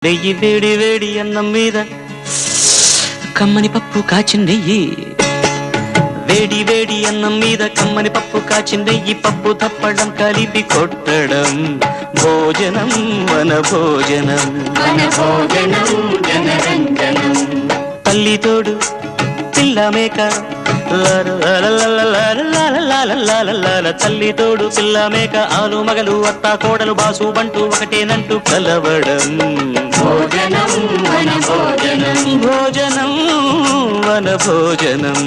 నెయ్యి వేడి వేడి అన్నం మీద కమ్మని పప్పు కాచిన నెయ్యి, వేడి వేడి అన్నం మీద కమ్మని పప్పు కాచిన నెయ్యి, పప్పు తప్పడం కలిపి కొట్టడం భోజనం మన భోజనం. తల్లి తోడు పిల్ల మేక తల్లి తోడు పిల్ల మేక ఆలు మగలు అత్త కోడలు బాసు బంటూ ఒకటేనంటూ కలవడం భోజనం మన భోజనం.